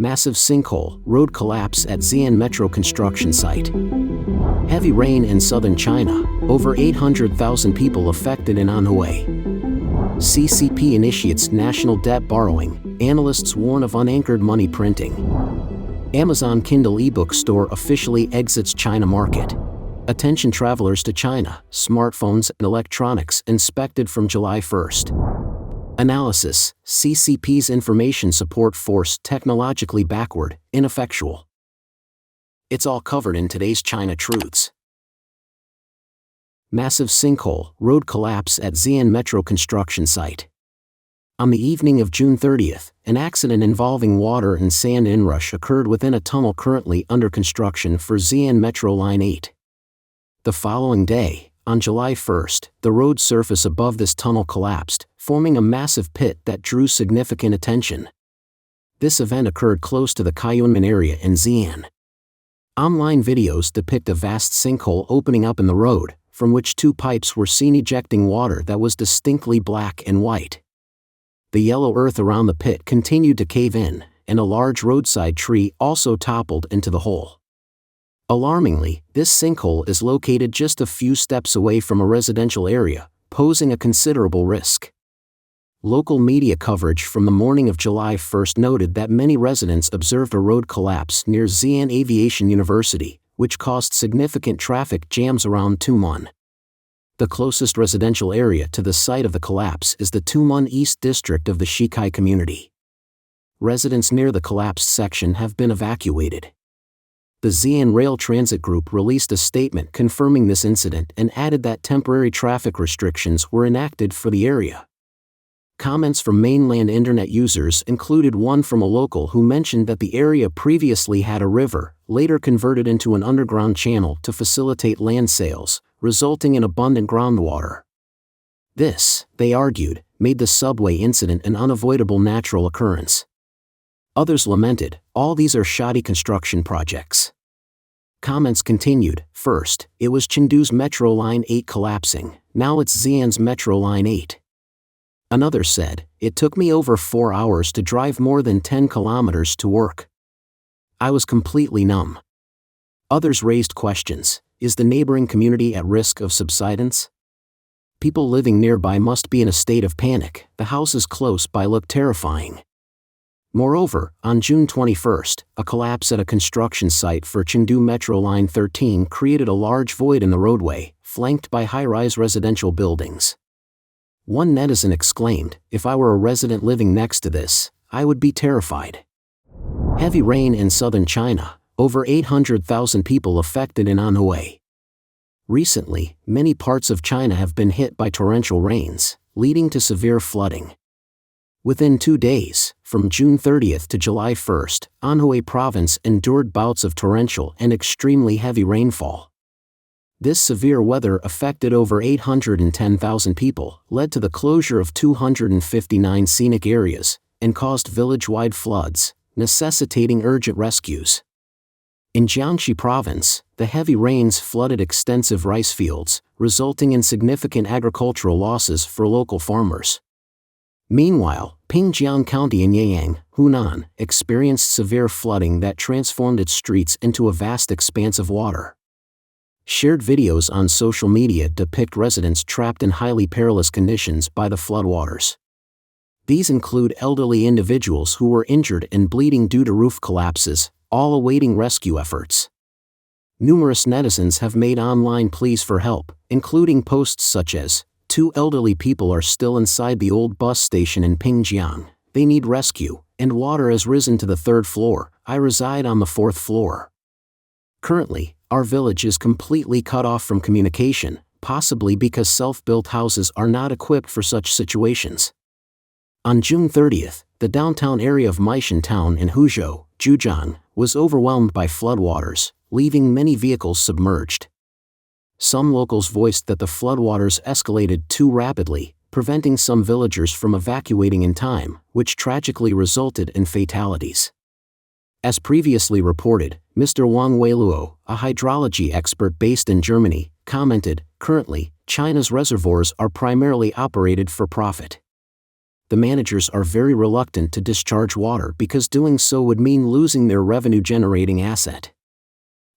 Massive sinkhole, road collapse at Xi'an metro construction site. Heavy rain in southern China, over 800,000 people affected in Anhui. CCP initiates national debt borrowing, analysts warn of unanchored money printing. Amazon Kindle ebook store officially exits China market. Attention travelers to China, smartphones and electronics inspected from July 1st. Analysis, CCP's information support force technologically backward, ineffectual. It's all covered in today's China Truths. Massive sinkhole, road collapse at Xi'an metro construction site. On the evening of June 30th, an accident involving water and sand inrush occurred within a tunnel currently under construction for Xi'an Metro Line 8. The following day, on July 1st, the road surface above this tunnel collapsed, forming a massive pit that drew significant attention. This event occurred close to the Xi'an area in Xi'an. Online videos depict a vast sinkhole opening up in the road, from which two pipes were seen ejecting water that was distinctly black and white. The yellow earth around the pit continued to cave in, and a large roadside tree also toppled into the hole. Alarmingly, this sinkhole is located just a few steps away from a residential area, posing a considerable risk. Local media coverage from the morning of July 1st noted that many residents observed a road collapse near Xi'an Aviation University, which caused significant traffic jams around Tumun. The closest residential area to the site of the collapse is the Tumun East District of the Shikai community. Residents near the collapsed section have been evacuated. The Xi'an Rail Transit Group released a statement confirming this incident and added that temporary traffic restrictions were enacted for the area. Comments from mainland internet users included one from a local who mentioned that the area previously had a river, later converted into an underground channel to facilitate land sales, resulting in abundant groundwater. This, they argued, made the subway incident an unavoidable natural occurrence. Others lamented, all these are shoddy construction projects. Comments continued, first, it was Chengdu's Metro Line 8 collapsing, now it's Xi'an's Metro Line 8. Another said, it took me over 4 hours to drive more than 10 kilometers to work. I was completely numb. Others raised questions, is the neighboring community at risk of subsidence? People living nearby must be in a state of panic, the houses close by look terrifying. Moreover, on June 21st, a collapse at a construction site for Chengdu Metro Line 13 created a large void in the roadway, flanked by high-rise residential buildings. One netizen exclaimed, if I were a resident living next to this, I would be terrified. Heavy rain in southern China, over 800,000 people affected in Anhui. Recently, many parts of China have been hit by torrential rains, leading to severe flooding. Within 2 days, from June 30th to July 1st, Anhui province endured bouts of torrential and extremely heavy rainfall. This severe weather affected over 810,000 people, led to the closure of 259 scenic areas, and caused village-wide floods, necessitating urgent rescues. In Jiangxi province, the heavy rains flooded extensive rice fields, resulting in significant agricultural losses for local farmers. Meanwhile, Pingjiang County in Yiyang, Hunan, experienced severe flooding that transformed its streets into a vast expanse of water. Shared videos on social media depict residents trapped in highly perilous conditions by the floodwaters. These include elderly individuals who were injured and bleeding due to roof collapses, all awaiting rescue efforts. Numerous netizens have made online pleas for help, including posts such as, 2 elderly people are still inside the old bus station in Pingjiang, they need rescue, and water has risen to the 3rd floor, I reside on the 4th floor. Currently, our village is completely cut off from communication, possibly because self-built houses are not equipped for such situations. On June 30th, the downtown area of Meishan Town in Huzhou, Zhejiang, was overwhelmed by floodwaters, leaving many vehicles submerged. Some locals voiced that the floodwaters escalated too rapidly, preventing some villagers from evacuating in time, which tragically resulted in fatalities. As previously reported, Mr. Wang Weiluo, a hydrology expert based in Germany, commented, currently, China's reservoirs are primarily operated for profit. the managers are very reluctant to discharge water because doing so would mean losing their revenue-generating asset.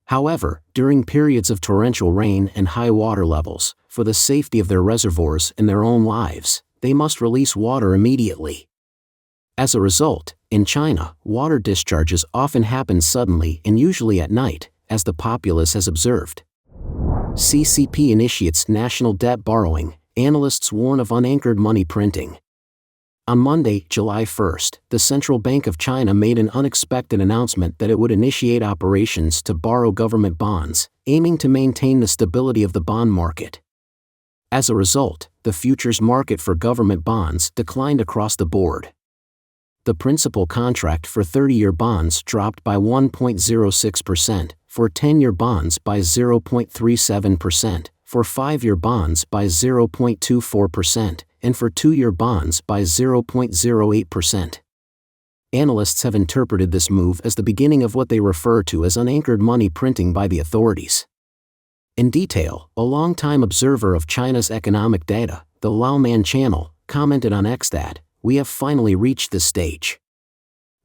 However, during periods of torrential rain and high water levels, for the safety of their reservoirs and their own lives, they must release water immediately. As a result, in China, water discharges often happen suddenly and usually at night, as the populace has observed. CCP initiates national debt borrowing, analysts warn of unanchored money printing. On Monday, July 1st, the Central Bank of China made an unexpected announcement that it would initiate operations to borrow government bonds, aiming to maintain the stability of the bond market. As a result, the futures market for government bonds declined across the board. The principal contract for 30-year bonds dropped by 1.06%, for 10-year bonds by 0.37%, for 5-year bonds by 0.24%, and for 2-year bonds by 0.08%. Analysts have interpreted this move as the beginning of what they refer to as unanchored money printing by the authorities. In detail, a longtime observer of China's economic data, the Laoman channel, commented on X that, "We have finally reached this stage.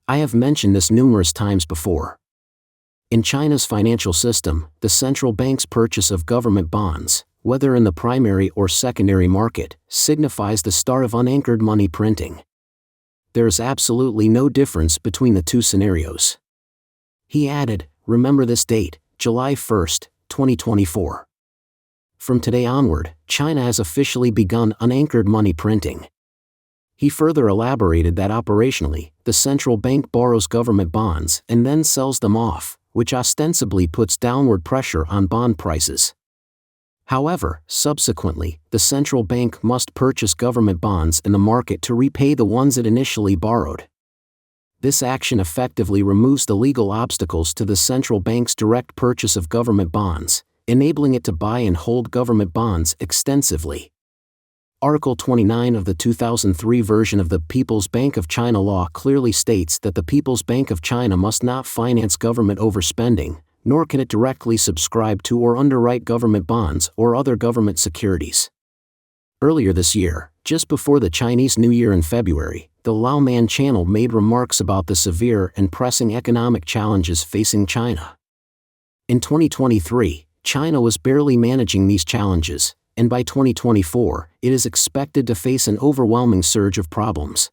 I have mentioned this numerous times before. In China's financial system, the central bank's purchase of government bonds, whether in the primary or secondary market, signifies the start of unanchored money printing. There is absolutely no difference between the two scenarios." He added, "Remember this date, July 1st, 2024. From today onward, China has officially begun unanchored money printing." He further elaborated that operationally, the central bank borrows government bonds and then sells them off, which ostensibly puts downward pressure on bond prices. However, subsequently, the central bank must purchase government bonds in the market to repay the ones it initially borrowed. This action effectively removes the legal obstacles to the central bank's direct purchase of government bonds, enabling it to buy and hold government bonds extensively. Article 29 of the 2003 version of the People's Bank of China law clearly states that the People's Bank of China must not finance government overspending, nor can it directly subscribe to or underwrite government bonds or other government securities. Earlier this year, just before the Chinese New Year in February, the Laoman channel made remarks about the severe and pressing economic challenges facing China. In 2023, China was barely managing these challenges, and by 2024, it is expected to face an overwhelming surge of problems.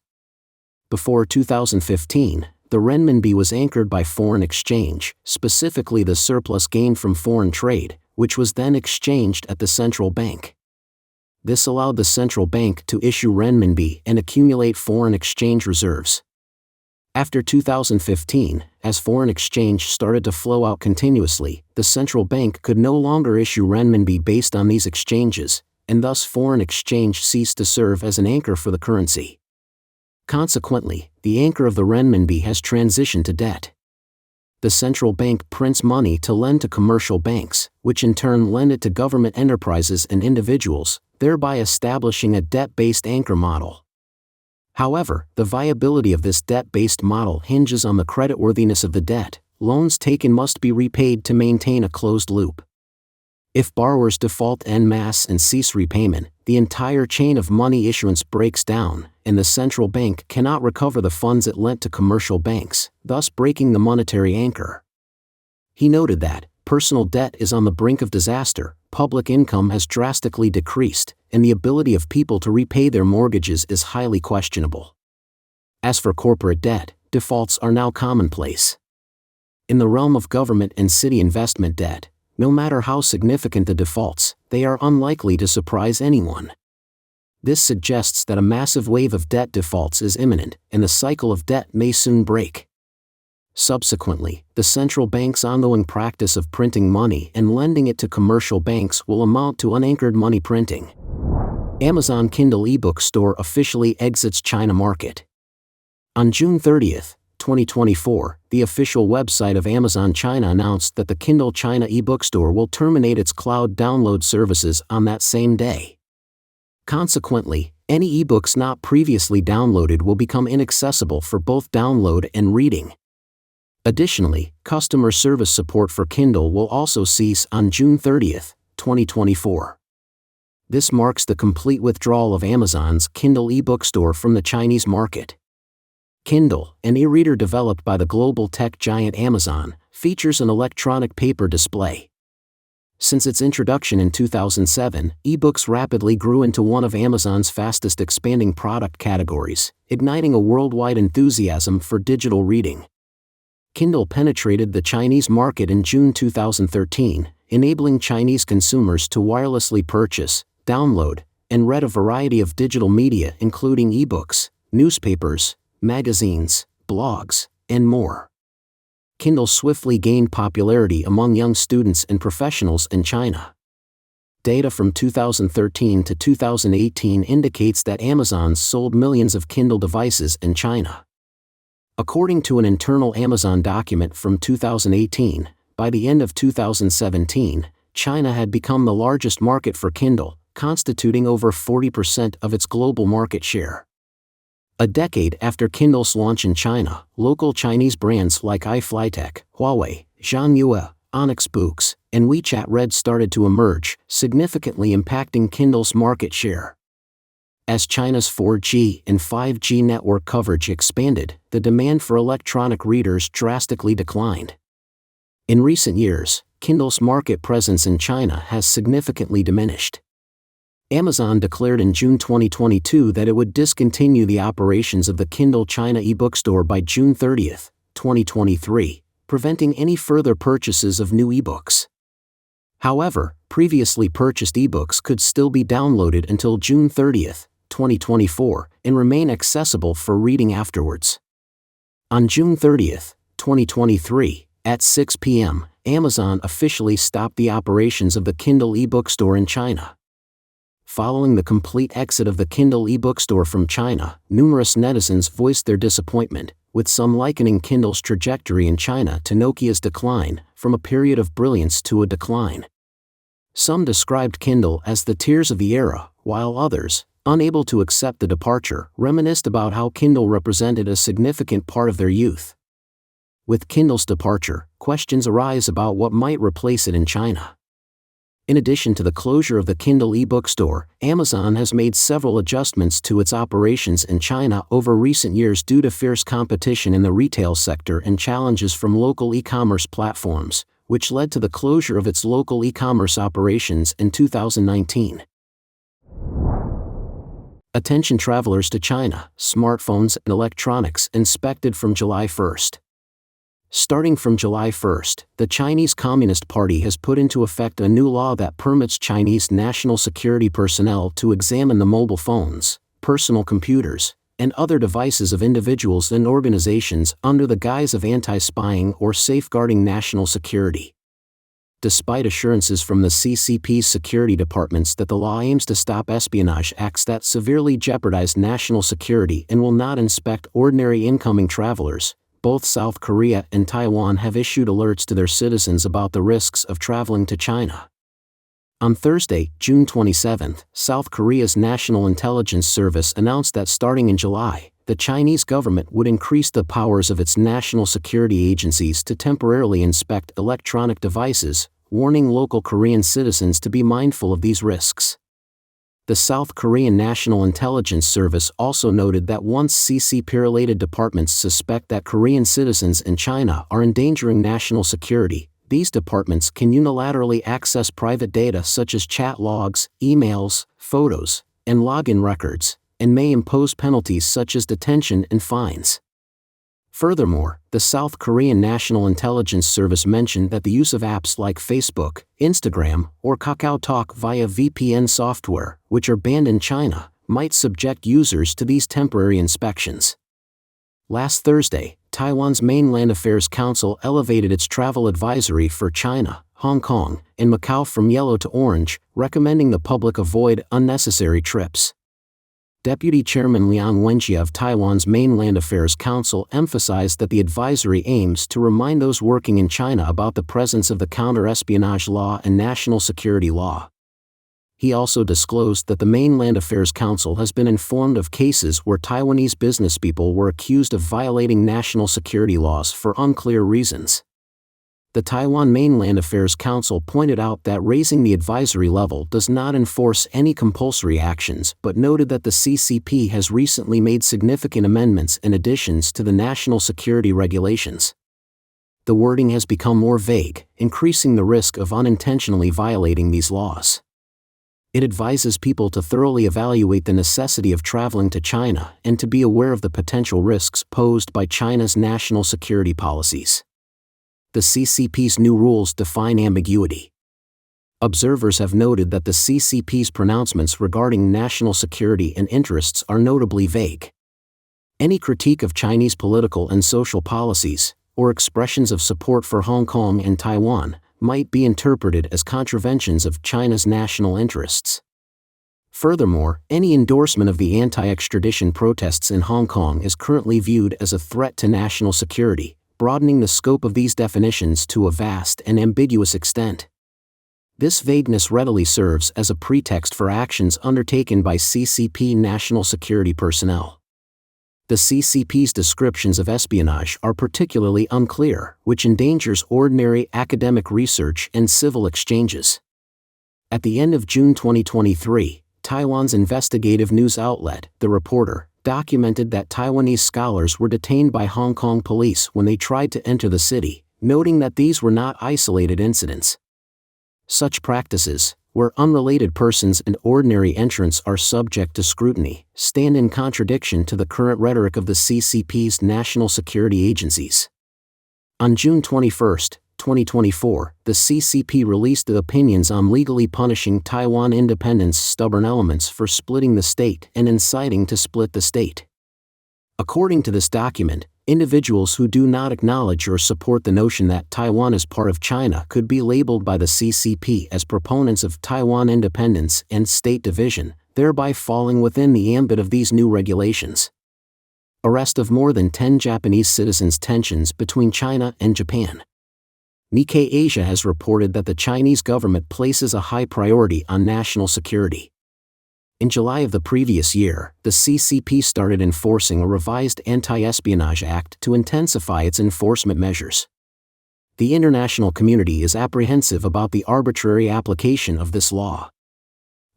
Before 2015, the renminbi was anchored by foreign exchange, specifically the surplus gained from foreign trade, which was then exchanged at the central bank. This allowed the central bank to issue renminbi and accumulate foreign exchange reserves. After 2015, as foreign exchange started to flow out continuously, the central bank could no longer issue renminbi based on these exchanges, and thus foreign exchange ceased to serve as an anchor for the currency. Consequently, the anchor of the renminbi has transitioned to debt. The central bank prints money to lend to commercial banks, which in turn lend it to government enterprises and individuals, thereby establishing a debt-based anchor model. However, the viability of this debt-based model hinges on the creditworthiness of the debt. Loans taken must be repaid to maintain a closed loop. If borrowers default en masse and cease repayment, the entire chain of money issuance breaks down, and the central bank cannot recover the funds it lent to commercial banks, thus breaking the monetary anchor. He noted that, personal debt is on the brink of disaster, public income has drastically decreased, and the ability of people to repay their mortgages is highly questionable. As for corporate debt, defaults are now commonplace. In the realm of government and city investment debt, no matter how significant the defaults, they are unlikely to surprise anyone. This suggests that a massive wave of debt defaults is imminent, and the cycle of debt may soon break. Subsequently, the central bank's ongoing practice of printing money and lending it to commercial banks will amount to unanchored money printing. Amazon Kindle ebook store officially exits China market. On June 30, 2024, the official website of Amazon China announced that the Kindle China ebook store will terminate its cloud download services on that same day. Consequently, any ebooks not previously downloaded will become inaccessible for both download and reading. Additionally, customer service support for Kindle will also cease on June 30, 2024. This marks the complete withdrawal of Amazon's Kindle ebook store from the Chinese market. Kindle, an e-reader developed by the global tech giant Amazon, features an electronic paper display. Since its introduction in 2007, ebooks rapidly grew into one of Amazon's fastest expanding product categories, igniting a worldwide enthusiasm for digital reading. Kindle penetrated the Chinese market in June 2013, enabling Chinese consumers to wirelessly purchase, download, and read a variety of digital media including ebooks, newspapers, magazines, blogs, and more. Kindle swiftly gained popularity among young students and professionals in China. Data from 2013 to 2018 indicates that Amazon sold millions of Kindle devices in China. According to an internal Amazon document from 2018, by the end of 2017, China had become the largest market for Kindle, constituting over 40% of its global market share. A decade after Kindle's launch in China, local Chinese brands like iFlytek, Huawei, Zhangyue, Onyx Books, and WeChat Red started to emerge, significantly impacting Kindle's market share. As China's 4G and 5G network coverage expanded, the demand for electronic readers drastically declined. In recent years, Kindle's market presence in China has significantly diminished. Amazon declared in June 2022 that it would discontinue the operations of the Kindle China ebook store by June 30, 2023, preventing any further purchases of new ebooks. However, previously purchased ebooks could still be downloaded until June 30, 2024, and remain accessible for reading afterwards. On June 30, 2023, at 6 p.m., Amazon officially stopped the operations of the Kindle ebook store in China. Following the complete exit of the Kindle ebook store from China, numerous netizens voiced their disappointment, with some likening Kindle's trajectory in China to Nokia's decline, from a period of brilliance to a decline. Some described Kindle as the tears of the era, while others, unable to accept the departure, reminisced about how Kindle represented a significant part of their youth. With Kindle's departure, questions arise about what might replace it in China. In addition to the closure of the Kindle ebook store, Amazon has made several adjustments to its operations in China over recent years due to fierce competition in the retail sector and challenges from local e-commerce platforms, which led to the closure of its local e-commerce operations in 2019. Attention travelers to China, smartphones and electronics inspected from July 1st. Starting from July 1st, the Chinese Communist Party has put into effect a new law that permits Chinese national security personnel to examine the mobile phones, personal computers, and other devices of individuals and organizations under the guise of anti-spying or safeguarding national security. Despite assurances from the CCP's security departments that the law aims to stop espionage acts that severely jeopardize national security and will not inspect ordinary incoming travelers, both South Korea and Taiwan have issued alerts to their citizens about the risks of traveling to China. On Thursday, June 27, South Korea's National Intelligence Service announced that starting in July, the Chinese government would increase the powers of its national security agencies to temporarily inspect electronic devices, warning local Korean citizens to be mindful of these risks. The South Korean National Intelligence Service also noted that once CCP-related departments suspect that Korean citizens in China are endangering national security, these departments can unilaterally access private data such as chat logs, emails, photos, and login records, and may impose penalties such as detention and fines. Furthermore, the South Korean National Intelligence Service mentioned that the use of apps like Facebook, Instagram, or KakaoTalk via VPN software, which are banned in China, might subject users to these temporary inspections. Last Thursday, Taiwan's Mainland Affairs Council elevated its travel advisory for China, Hong Kong, and Macau from yellow to orange, recommending the public avoid unnecessary trips. Deputy Chairman Liang Wenjie of Taiwan's Mainland Affairs Council emphasized that the advisory aims to remind those working in China about the presence of the counter-espionage law and national security law. He also disclosed that the Mainland Affairs Council has been informed of cases where Taiwanese businesspeople were accused of violating national security laws for unclear reasons. The Taiwan Mainland Affairs Council pointed out that raising the advisory level does not enforce any compulsory actions, but noted that the CCP has recently made significant amendments and additions to the national security regulations. The wording has become more vague, increasing the risk of unintentionally violating these laws. It advises people to thoroughly evaluate the necessity of traveling to China and to be aware of the potential risks posed by China's national security policies. The CCP's new rules define ambiguity. Observers have noted that the CCP's pronouncements regarding national security and interests are notably vague. Any critique of Chinese political and social policies, or expressions of support for Hong Kong and Taiwan, might be interpreted as contraventions of China's national interests. Furthermore, any endorsement of the anti-extradition protests in Hong Kong is currently viewed as a threat to national security, broadening the scope of these definitions to a vast and ambiguous extent. This vagueness readily serves as a pretext for actions undertaken by CCP national security personnel. The CCP's descriptions of espionage are particularly unclear, which endangers ordinary academic research and civil exchanges. At the end of June 2023, Taiwan's investigative news outlet, The Reporter, documented that Taiwanese scholars were detained by Hong Kong police when they tried to enter the city, noting that these were not isolated incidents. Such practices, where unrelated persons and ordinary entrants are subject to scrutiny, stand in contradiction to the current rhetoric of the CCP's national security agencies. On June 21, 2024, the CCP released the opinions on legally punishing Taiwan independence stubborn elements for splitting the state and inciting to split the state. According to this document, individuals who do not acknowledge or support the notion that Taiwan is part of China could be labeled by the CCP as proponents of Taiwan independence and state division, thereby falling within the ambit of these new regulations. Arrest of more than 10 Japanese citizens. Tensions between China and Japan. Nikkei Asia has reported that the Chinese government places a high priority on national security. In July of the previous year, the CCP started enforcing a revised Anti-Espionage Act to intensify its enforcement measures. The international community is apprehensive about the arbitrary application of this law.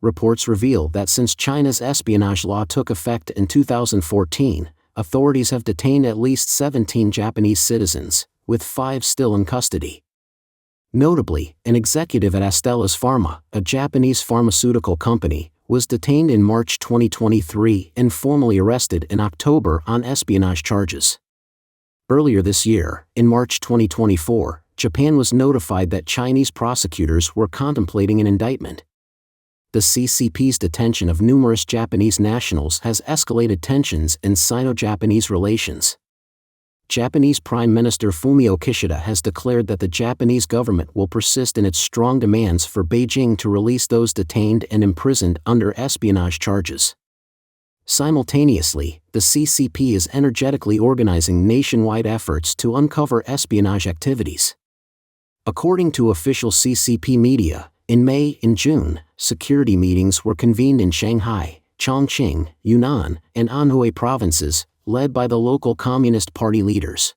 Reports reveal that since China's espionage law took effect in 2014, authorities have detained at least 17 Japanese citizens, with 5 still in custody. Notably, an executive at Astellas Pharma, a Japanese pharmaceutical company, was detained in March 2023 and formally arrested in October on espionage charges. Earlier this year, in March 2024, Japan was notified that Chinese prosecutors were contemplating an indictment. The CCP's detention of numerous Japanese nationals has escalated tensions in Sino-Japanese relations. Japanese Prime Minister Fumio Kishida has declared that the Japanese government will persist in its strong demands for Beijing to release those detained and imprisoned under espionage charges. Simultaneously, the CCP is energetically organizing nationwide efforts to uncover espionage activities. According to official CCP media, in May and June, security meetings were convened in Shanghai, Chongqing, Yunnan, and Anhui provinces, led by the local Communist Party leaders.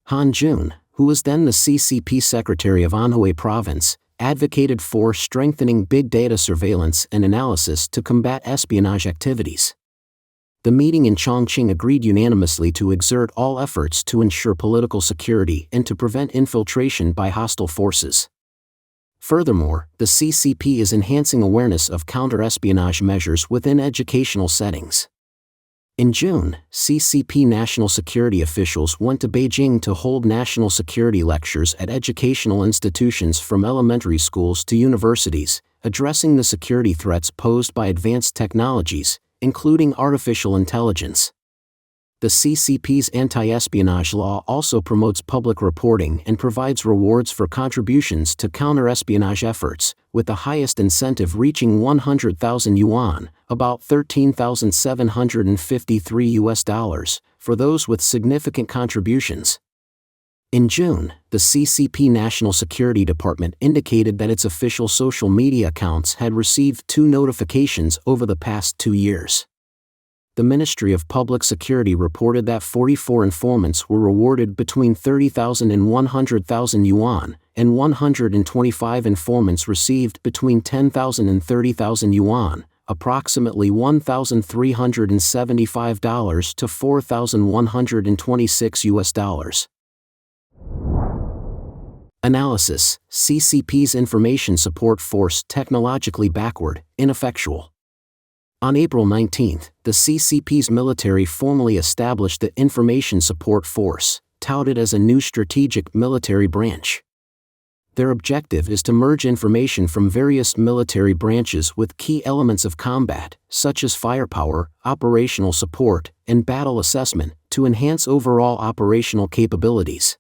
Han Jun, who was then the CCP secretary of Anhui province, advocated for strengthening big data surveillance and analysis to combat espionage activities. The meeting in Chongqing agreed unanimously to exert all efforts to ensure political security and to prevent infiltration by hostile forces. Furthermore, the CCP is enhancing awareness of counter-espionage measures within educational settings. In June, CCP national security officials went to Beijing to hold national security lectures at educational institutions from elementary schools to universities, addressing the security threats posed by advanced technologies, including artificial intelligence. The CCP's anti-espionage law also promotes public reporting and provides rewards for contributions to counter-espionage efforts, with the highest incentive reaching 100,000 yuan, about $13,753 for those with significant contributions. In June, the CCP National Security Department indicated that its official social media accounts had received 2 notifications over the past 2 years. The the Ministry of Public Security reported that 44 informants were rewarded between 30,000 and 100,000 yuan, and 125 informants received between 10,000 and 30,000 yuan, approximately $1,375 to $4,126 US. Analysis: CCP's Information Support Force technologically backward, ineffectual. On April 19, the CCP's military formally established the Information Support Force, touted as a new strategic military branch. Their objective is to merge information from various military branches with key elements of combat, such as firepower, operational support, and battle assessment, to enhance overall operational capabilities.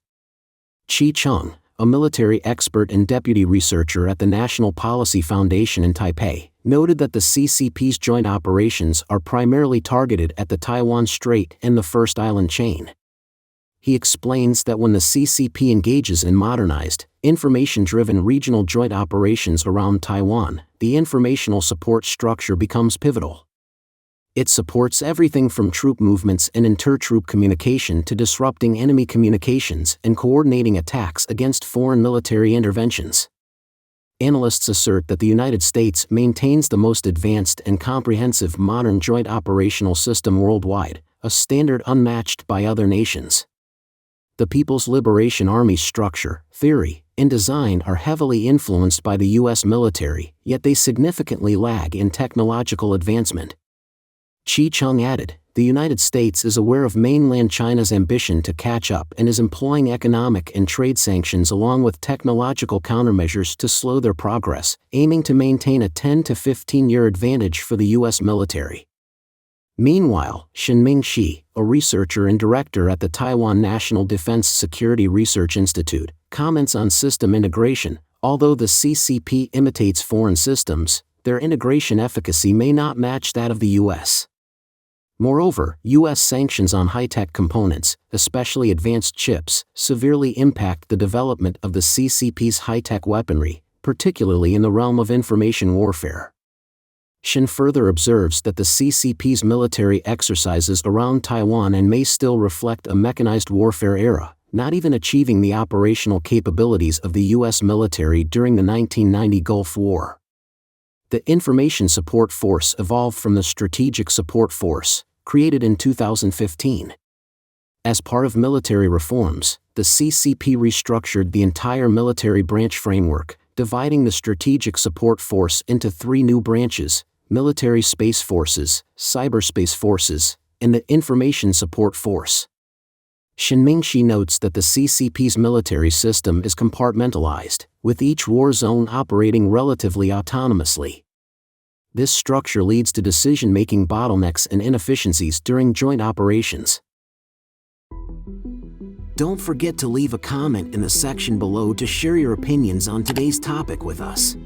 Qi Cheng, a military expert and deputy researcher at the National Policy Foundation in Taipei, noted that the CCP's joint operations are primarily targeted at the Taiwan Strait and the First Island chain. He explains that when the CCP engages in modernized, information-driven regional joint operations around Taiwan, the informational support structure becomes pivotal. It supports everything from troop movements and inter-troop communication to disrupting enemy communications and coordinating attacks against foreign military interventions. Analysts assert that the United States maintains the most advanced and comprehensive modern joint operational system worldwide, a standard unmatched by other nations. The People's Liberation Army's structure, theory, and design are heavily influenced by the U.S. military, yet they significantly lag in technological advancement. Qi Cheng added, the United States is aware of mainland China's ambition to catch up and is employing economic and trade sanctions along with technological countermeasures to slow their progress, aiming to maintain a 10 to 15-year advantage for the U.S. military. Meanwhile, Shenming Shi, a researcher and director at the Taiwan National Defense Security Research Institute, comments on system integration. Although the CCP imitates foreign systems, their integration efficacy may not match that of the U.S. Moreover, U.S. sanctions on high-tech components, especially advanced chips, severely impact the development of the CCP's high-tech weaponry, particularly in the realm of information warfare. Shen further observes that the CCP's military exercises around Taiwan and may still reflect a mechanized warfare era, not even achieving the operational capabilities of the U.S. military during the 1990 Gulf War. The Information Support Force evolved from the Strategic Support Force, created in 2015. As part of military reforms, the CCP restructured the entire military branch framework, dividing the Strategic Support Force into three new branches: Military Space Forces, Cyberspace Forces, and the Information Support Force. Shenming Shi notes that the CCP's military system is compartmentalized, with each war zone operating relatively autonomously. This structure leads to decision-making bottlenecks and inefficiencies during joint operations. Don't forget to leave a comment in the section below to share your opinions on today's topic with us.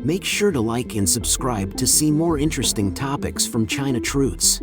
Make sure to like and subscribe to see more interesting topics from China Truths.